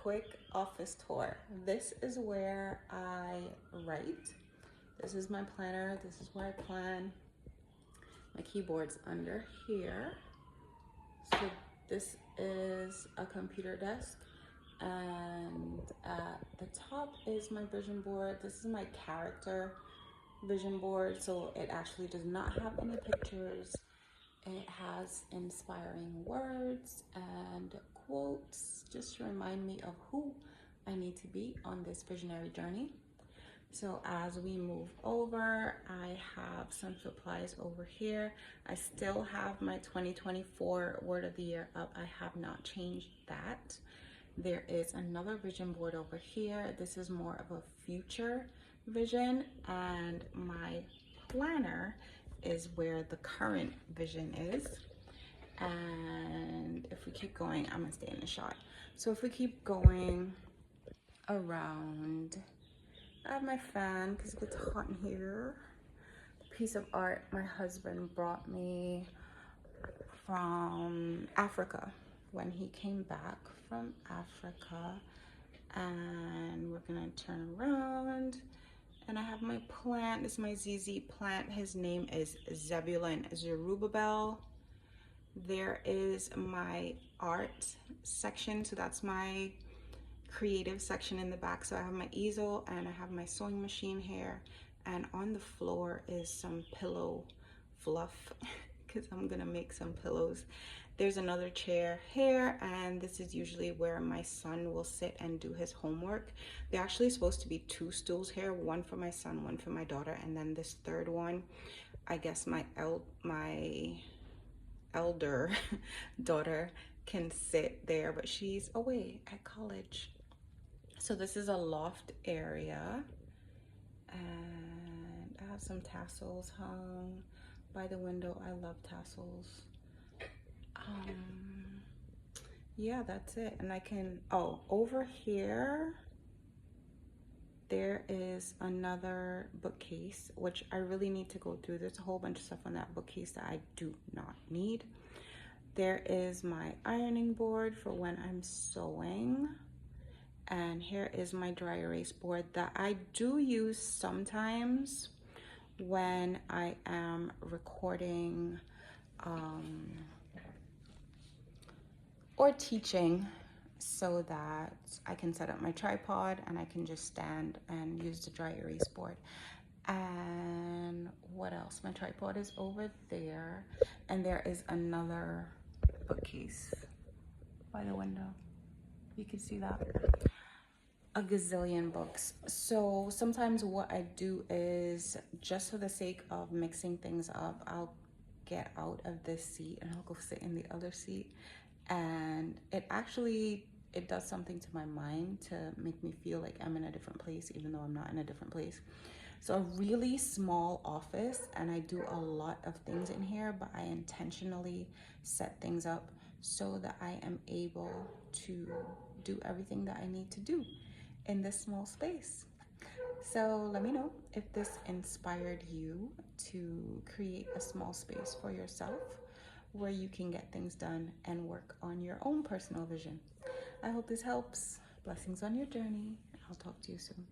quick office tour. This is where I write. This is my planner. This is where I plan. My keyboard's under here. So this is a computer desk. And at the top is my vision board. This is my character vision board. So it actually does not have any pictures. It has inspiring words and quotes just to remind me of who I need to be on this visionary journey. So as we move over, I have some supplies over here. I still have my 2024 Word of the Year up. I have not changed that. There is another vision board over here. This is more of a future vision, and my planner is where the current vision is. And if we keep going, I'm gonna stay in the shot. So if we keep going around, I have my fan because it gets hot in here. The piece of art my husband brought me from Africa when he came back from Africa. And we're gonna turn around. And I have my plant. This is my ZZ plant. His name is Zebulon Zerubbabel. There is my art section. So that's my creative section in the back. So I have my easel and I have my sewing machine here. And on the floor is some pillow fluff because I'm gonna make some pillows. There's another chair here, and this is usually where my son will sit and do his homework. They're actually supposed to be two stools here, one for my son, one for my daughter, and then this third one, I guess my elder daughter can sit there, but she's away at college. So this is a loft area, and I have some tassels hung by the window. I love tassels. Yeah, that's it. And I can, oh, over here there is another bookcase, which I really need to go through. There's a whole bunch of stuff on that bookcase that I do not need. There is my ironing board for when I'm sewing, and here is my dry erase board that I do use sometimes when I am recording or teaching, so that I can set up my tripod and I can just stand and use the dry erase board. And what else? My tripod is over there, and there is another bookcase by the window. You can see that. A gazillion books. So sometimes what I do is, just for the sake of mixing things up, I'll get out of this seat and I'll go sit in the other seat. And it does something to my mind to make me feel like I'm in a different place, even though I'm not in a different place. So a really small office, and I do a lot of things in here, but I intentionally set things up so that I am able to do everything that I need to do in this small space. So let me know if this inspired you to create a small space for yourself where you can get things done and work on your own personal vision. I hope this helps. Blessings on your journey. I'll talk to you soon.